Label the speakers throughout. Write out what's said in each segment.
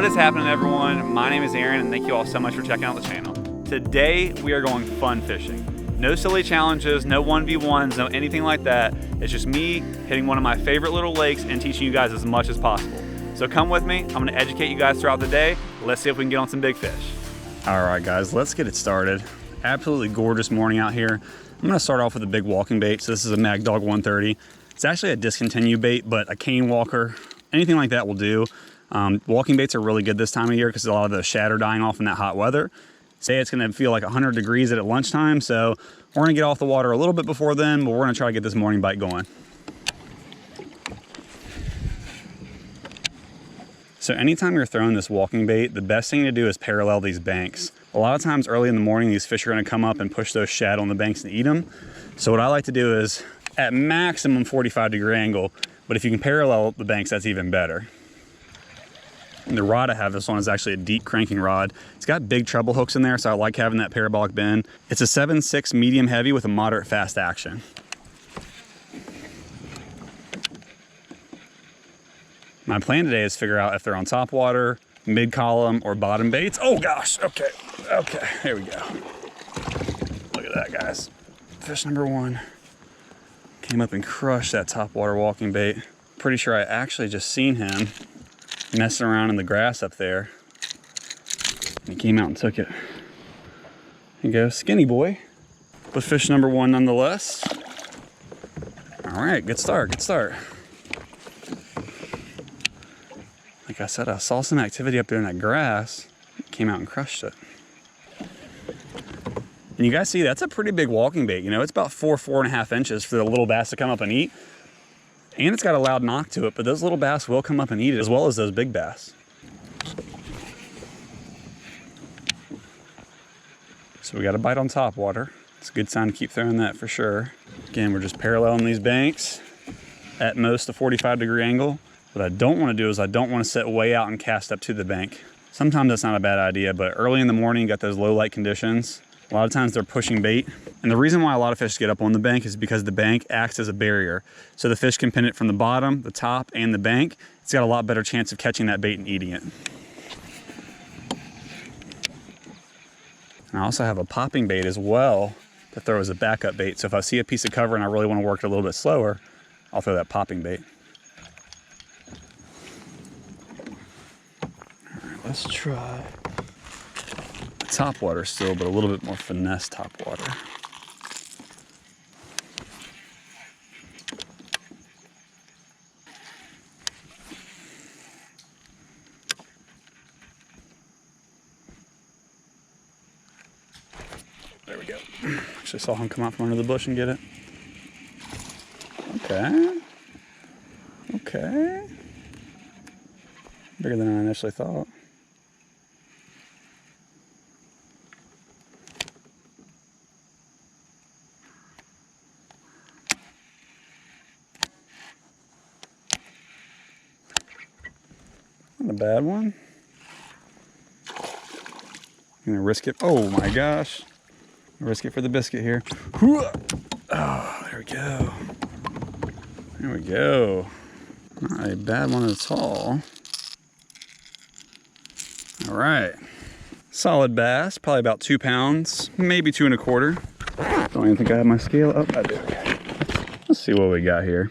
Speaker 1: What is happening, everyone? My name is Aaron, and thank you all so much for checking out the channel. Today, we are going fun fishing. No silly challenges, no 1v1s, no anything like that. It's just me hitting one of my favorite little lakes and teaching you guys as much as possible. So come with me, I'm gonna educate you guys throughout the day. Let's see if we can get on some big fish. All right, guys, let's get it started. Absolutely gorgeous morning out here. I'm gonna start off with a big walking bait. So this is a Mag Dog 130. It's actually a discontinued bait, but a cane walker, anything like that will do. Walking baits are really good this time of year because a lot of the shad are dying off in that hot weather. Say it's gonna feel like 100 degrees at lunchtime, so we're gonna get off the water a little bit before then, but we're gonna try to get this morning bite going. So anytime you're throwing this walking bait, the best thing to do is parallel these banks. A lot of times early in the morning, these fish are gonna come up and push those shad on the banks and eat them. So what I like to do is at maximum 45-degree angle, but if you can parallel the banks, that's even better. And the rod I have this on is actually a deep cranking rod. It's got big treble hooks in there, so I like having that parabolic bend. It's a 7/6 medium heavy with a moderate fast action. My plan today is figure out if they're on top water, mid column, or bottom baits. Oh gosh, okay, here we go. Look at that, guys. Fish number one came up and crushed that top water walking bait. Pretty sure I actually just seen him messing around in the grass up there. He came out and took it. Here you go, skinny boy. But fish number one nonetheless. All right, good start, good start. Like I said, I saw some activity up there in that grass. Came out and crushed it. And you guys see, that's a pretty big walking bait. You know, it's about 4.5 inches for the little bass to come up and eat. And it's got a loud knock to it, but those little bass will come up and eat it as well as those big bass. So we got a bite on top water. It's a good sign to keep throwing that for sure. Again, we're just paralleling these banks at most a 45-degree angle. What I don't want to do is I don't want to sit way out and cast up to the bank. Sometimes that's not a bad idea, but early in the morning, you got those low light conditions. A lot of times they're pushing bait. And the reason why a lot of fish get up on the bank is because the bank acts as a barrier. So the fish can pin it from the bottom, the top, and the bank. It's got a lot better chance of catching that bait and eating it. And I also have a popping bait as well to throw as a backup bait. So if I see a piece of cover and I really want to work it a little bit slower, I'll throw that popping bait. All right, let's try top water still, but a little bit more finesse top water. There we go. Actually saw him come out from under the bush and get it. Okay. Okay. Bigger than I initially thought. Not a bad one. I'm gonna risk it. Oh my gosh. Risk it for the biscuit here. Oh, there we go. There we go. Not a bad one at all. All right. Solid bass, probably about 2 pounds, maybe 2 1/4. Don't even think I have my scale up. I do. Let's see what we got here.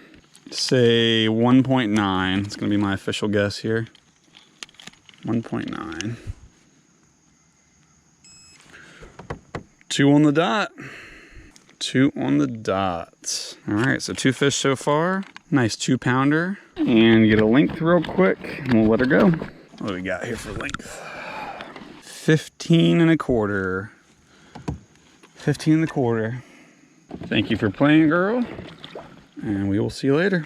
Speaker 1: Say 1.9. It's gonna be my official guess here. 1.9. 2 on the dot. 2 on the dot. All right, so 2 fish so far. Nice 2-pounder. And get a length real quick, and we'll let her go. What do we got here for length? 15 1/4. 15 1/4. Thank you for playing, girl. And we will see you later.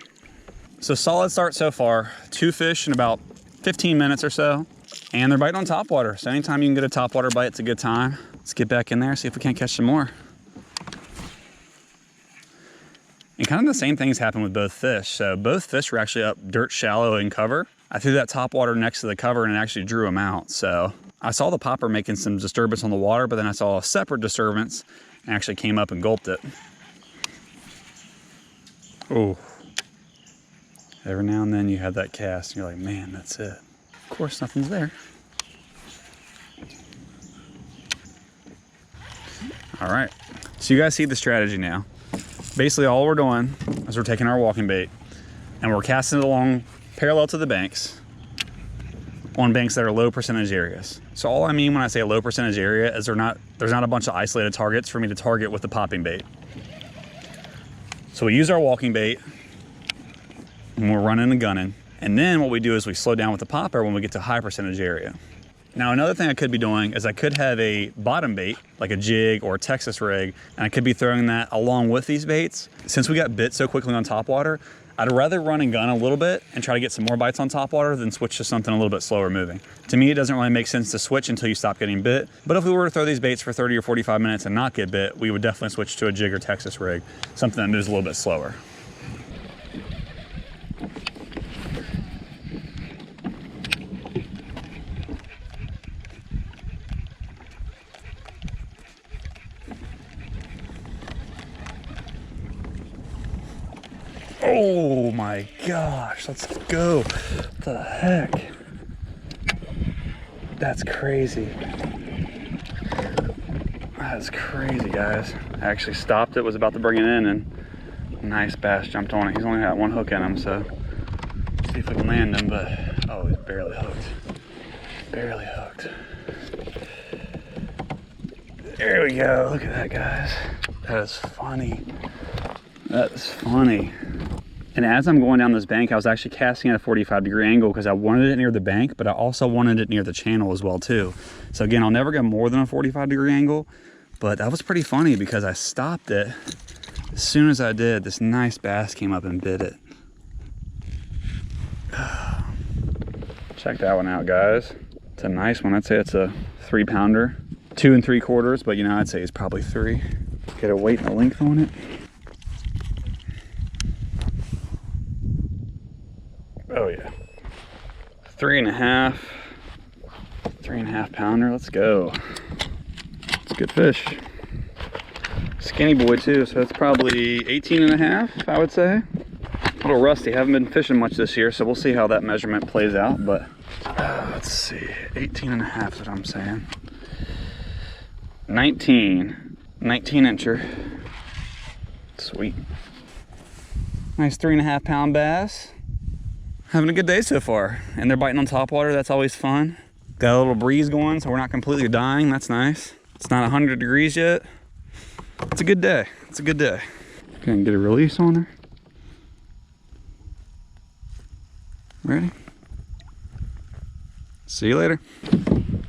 Speaker 1: So solid start so far. 2 fish in about 15 minutes or so. And they're biting on top water. So anytime you can get a top water bite, it's a good time. Let's get back in there, see if we can't catch some more. And kind of the same things happen with both fish. So both fish were actually up dirt shallow in cover. I threw that top water next to the cover and it actually drew them out. So I saw the popper making some disturbance on the water, but then I saw a separate disturbance and actually came up and gulped it. Oh. Every now and then you have that cast and you're like, man, that's it. course, nothing's there. All right, so you guys see the strategy now. Basically, all we're doing is we're taking our walking bait and we're casting it along parallel to the banks on banks that are low percentage areas. So all I mean when I say a low percentage area is there's not a bunch of isolated targets for me to target with the popping bait. So we use our walking bait when we're running and gunning. And then what we do is we slow down with the popper when we get to a high percentage area. Now, another thing I could be doing is I could have a bottom bait, like a jig or a Texas rig, and I could be throwing that along with these baits. Since we got bit so quickly on topwater, I'd rather run and gun a little bit and try to get some more bites on topwater than switch to something a little bit slower moving. To me, it doesn't really make sense to switch until you stop getting bit. But if we were to throw these baits for 30 or 45 minutes and not get bit, we would definitely switch to a jig or Texas rig, something that moves a little bit slower. Oh my gosh, let's go. What the heck? That's crazy. That's crazy, guys. I actually stopped it, was about to bring it in, and nice bass jumped on it. He's only got one hook in him, so see if we can land him, but oh, he's barely hooked. Barely hooked. There we go. Look at that, guys. That is funny. That is funny. And as I'm going down this bank, I was actually casting at a 45-degree angle because I wanted it near the bank, but I also wanted it near the channel as well too. So again, I'll never go more than a 45-degree angle, but that was pretty funny because I stopped it. As soon as I did, this nice bass came up and bit it. Check that one out, guys. It's a nice one. I'd say it's a 3-pounder, 2 3/4, but you know, I'd say it's probably 3. Get a weight and a length on it. Oh yeah, 3.5 pounder. Let's go. It's a good fish. Skinny boy too, so it's probably 18.5, I would say. A little rusty. Haven't been fishing much this year, so we'll see how that measurement plays out. But let's see, 18.5 is what I'm saying. 19 incher. Sweet. Nice 3.5 pound bass. Having a good day so far, and they're biting on topwater. That's always fun. Got a little breeze going, so we're not completely dying. That's nice. It's not 100 degrees yet. It's a good day. It's a good day. Gonna get a release on her. Ready? See you later.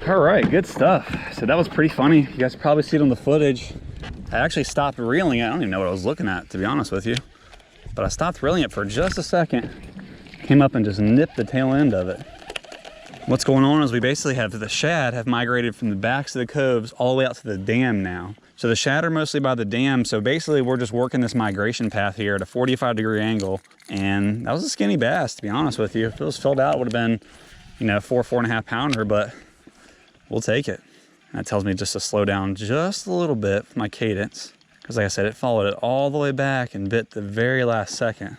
Speaker 1: All right, good stuff. So that was pretty funny. You guys probably see it on the footage. I actually stopped reeling it. I don't even know what I was looking at, to be honest with you. But I stopped reeling it for just a second. Came up and just nipped the tail end of it. What's going on is we basically have the shad have migrated from the backs of the coves all the way out to the dam now. So the shad are mostly by the dam. So basically we're just working this migration path here at a 45-degree angle. And that was a skinny bass, to be honest with you. If it was filled out, it would have been, you know, 4.5 pounder, but we'll take it. That tells me just to slow down just a little bit with my cadence. Because like I said, it followed it all the way back and bit the very last second.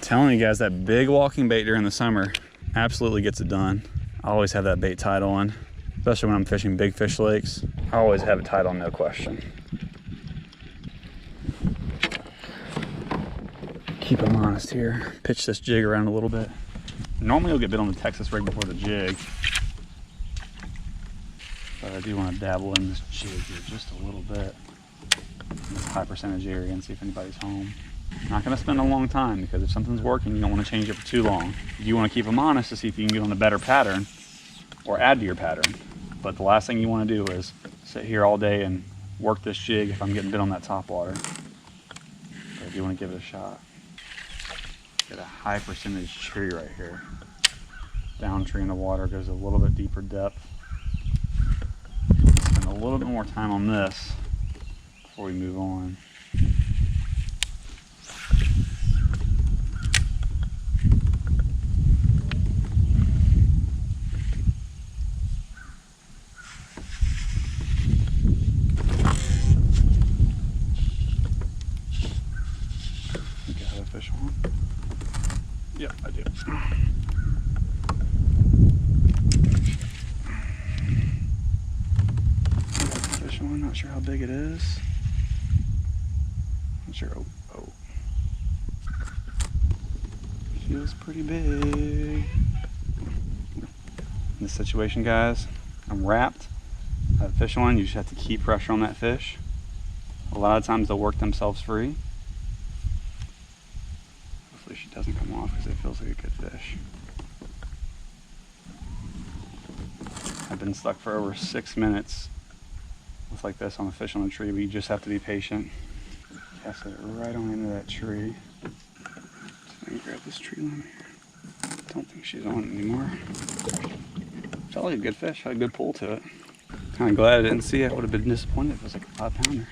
Speaker 1: Telling you guys, that big walking bait during the summer absolutely gets it done. I always have that bait tied on, especially when I'm fishing big fish lakes. I always have it tied on, no question. Keep them honest here. Pitch this jig around a little bit. Normally you'll get bit on the Texas rig before the jig, but I do want to dabble in this jig here just a little bit in this high percentage area and see if anybody's home. Not going to spend a long time, because if something's working, you don't want to change it for too long. You want to keep them honest to see if you can get on a better pattern or add to your pattern. But the last thing you want to do is sit here all day and work this jig if I'm getting bit on that top water. But I do want to give it a shot. Get a high percentage tree right here. Down tree in the water, goes a little bit deeper depth. Spend a little bit more time on this before we move on. big it is. Not sure. Oh. Feels pretty big. In this situation, guys, I'm wrapped. I have a fish on. You just have to keep pressure on that fish. A lot of times they'll work themselves free. Hopefully she doesn't come off because it feels like a good fish. I've been stuck for over 6 minutes with like this on a fish on a tree, but you just have to be patient. Cast it right on into that tree. Just let me grab this tree limb here. Don't think she's on it anymore. Felt like a good fish, had a good pull to it. Kind of glad I didn't see it. Would have been disappointed if it was like a 5-pounder.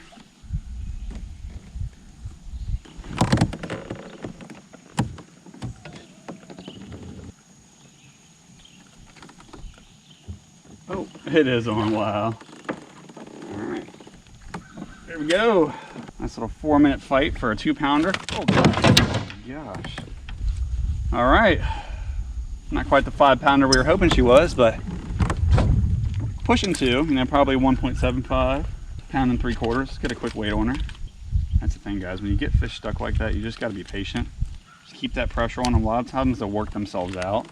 Speaker 1: Oh, it is on. Wow. All right, there we go. Nice little 4-minute fight for a 2-pounder. Oh gosh. All right, not quite the 5-pounder we were hoping she was, but pushing 2. You know, probably 1.75 pound and 3/4. Get a quick weight on her. That's the thing, guys. When you get fish stuck like that, you just got to be patient. Just keep that pressure on them. A lot of times they'll work themselves out.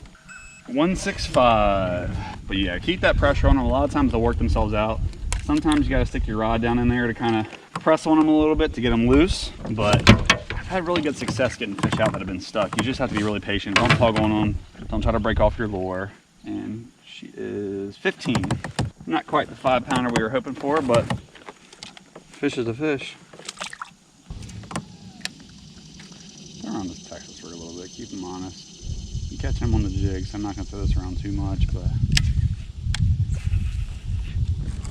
Speaker 1: 165. But yeah, keep that pressure on them. A lot of times they'll work themselves out. Sometimes you got to stick your rod down in there to kind of press on them a little bit to get them loose. But I've had really good success getting fish out that have been stuck. You just have to be really patient. Don't tug on them. Don't try to break off your lure. And she is 15. Not quite the 5-pounder we were hoping for, but fish is a fish. Throw around this Texas rig a little bit. Keep them honest. You catch him on the jig, so I'm not going to throw this around too much, but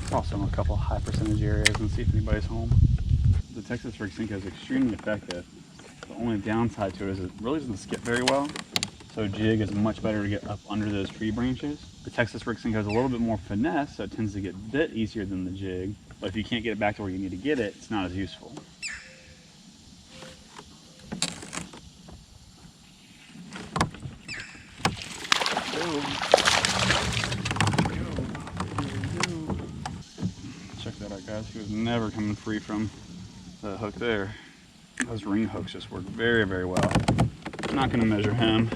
Speaker 1: toss him a couple high percentage areas and see if anybody's home. The Texas rig Senko is extremely effective. The only downside to it is it really doesn't skip very well, so jig is much better to get up under those tree branches. The Texas rig Senko has a little bit more finesse, so it tends to get a bit easier than the jig, but if you can't get it back to where you need to get it, it's not as useful. Check that out, guys. He was never coming free from the hook there. Those ring hooks just work very, very well. I'm not going to measure him.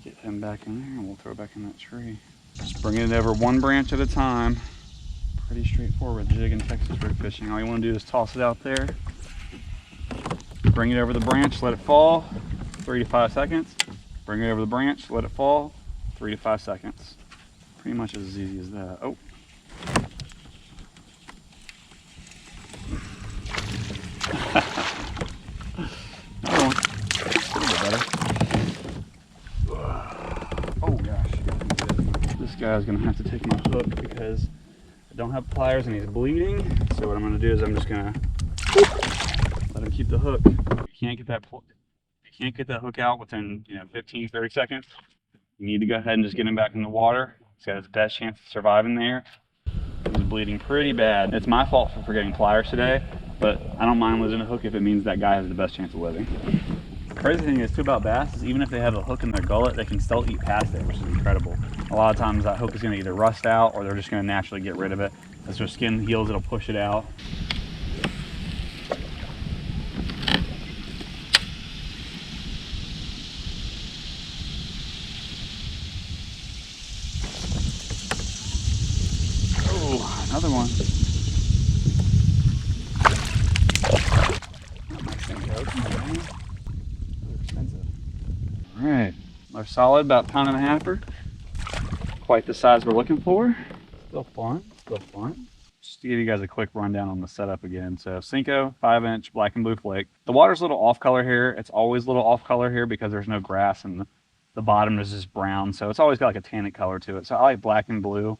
Speaker 1: Get him back in there and we'll throw it back in that tree. Just bring it over one branch at a time. Pretty straightforward jig and Texas rig fishing. All you want to do is toss it out there. Bring it over the branch, let it fall, 3 to 5 seconds. Bring it over the branch, let it fall, 3 to 5 seconds. Pretty much as easy as that. Oh. Another one. A little bit better. Oh gosh. This guy's gonna have to take my hook because I don't have pliers and he's bleeding. So what I'm gonna do is I'm just gonna let him keep the hook. You can't get that hook out within 15, 30 seconds. You need to go ahead and just get him back in the water. He's got his best chance of surviving there. He's bleeding pretty bad. It's my fault for forgetting pliers today, but I don't mind losing a hook if it means that guy has the best chance of living. The crazy thing is too about bass is even if they have a hook in their gullet, they can still eat past it, which is incredible. A lot of times that hook is going to either rust out or they're just going to naturally get rid of it. As their skin heals, it'll push it out. Another one. All right, they're solid, about 1.5 pounds. Quite the size we're looking for. Still fun, still fun. Just to give you guys a quick rundown on the setup again. So Senko, 5-inch black and blue flake. The water's a little off color here. It's always a little off color here because there's no grass and the bottom is just brown. So it's always got like a tannic color to it. So I like black and blue.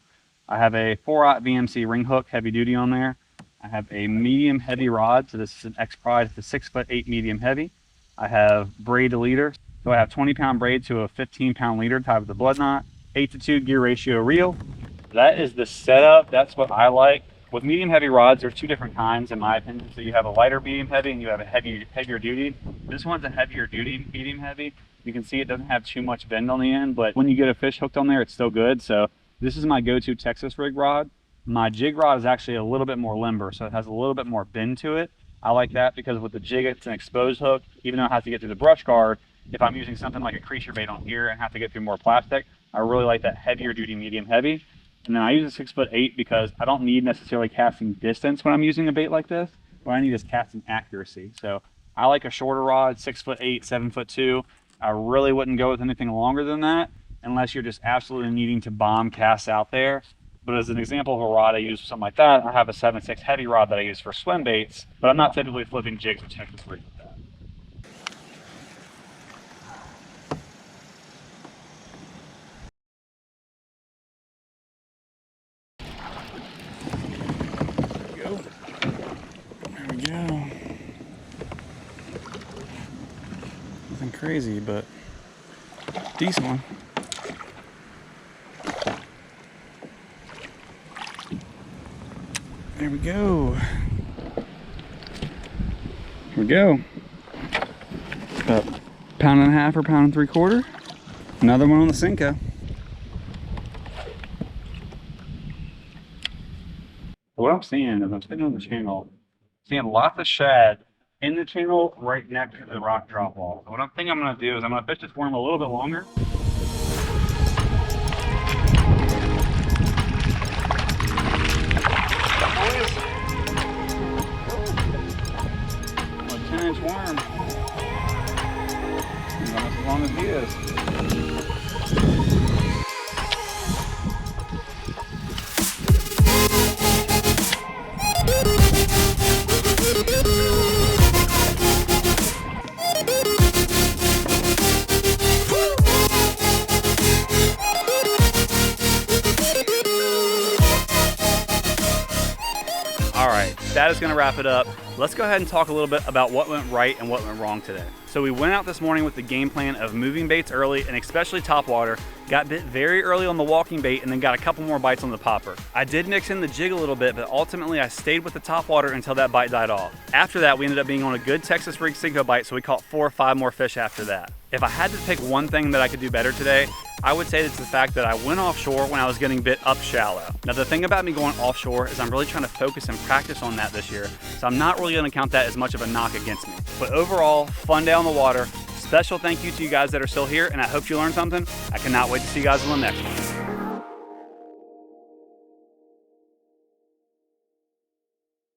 Speaker 1: I have a 4/0 VMC ring hook, heavy duty on there. I have a medium heavy rod, so this is an X-Pride, it's a 6'8" medium heavy. I have braid to leader, so I have 20-pound braid to a 15-pound leader tied with a blood knot, 8:2 gear ratio reel. That is the setup. That's what I like. With medium heavy rods, there's 2 different kinds in my opinion. So you have a lighter medium heavy and you have a heavier duty. This one's a heavier duty medium heavy. You can see it doesn't have too much bend on the end, but when you get a fish hooked on there, it's still good. So this is my go-to Texas rig rod. My jig rod is actually a little bit more limber, so it has a little bit more bend to it. I like that because with the jig, it's an exposed hook. Even though I have to get through the brush guard, if I'm using something like a creature bait on here and have to get through more plastic, I really like that heavier duty medium heavy. And then I use a 6'8" because I don't need necessarily casting distance when I'm using a bait like this. What I need is casting accuracy. So I like a shorter rod, 6'8", 7'2". I really wouldn't go with anything longer than that unless you're just absolutely needing to bomb cast out there. But as an example of a rod I use for something like that, I have a 7'6" heavy rod that I use for swim baits, but I'm not typically flipping jigs with Texas rigs with that. There we go. Nothing crazy, but decent one. There we go. Here we go. About pound and a half or pound and 3/4. Another one on the Senko. What I'm seeing is I'm sitting on the channel, seeing lots of shad in the channel right next to the rock drop wall. So what I'm thinking I'm gonna do is I'm gonna fish this worm a little bit longer. A 10-inch worm. He's almost as long as he is. All right, that is gonna wrap it up. Let's go ahead and talk a little bit about what went right and what went wrong today. So we went out this morning with the game plan of moving baits early and especially topwater, got bit very early on the walking bait and then got a couple more bites on the popper. I did mix in the jig a little bit, but ultimately I stayed with the topwater until that bite died off. After that, we ended up being on a good Texas rig Senko bite, so we caught 4 or 5 more fish after that. If I had to pick one thing that I could do better today, I would say it's the fact that I went offshore when I was getting bit up shallow. Now the thing about me going offshore is I'm really trying to focus and practice on that this year, so I'm not really gonna count that as much of a knock against me. But overall, fun day on the water. Special thank you to you guys that are still here, and I hope you learned something. I cannot wait to see you guys on the next one.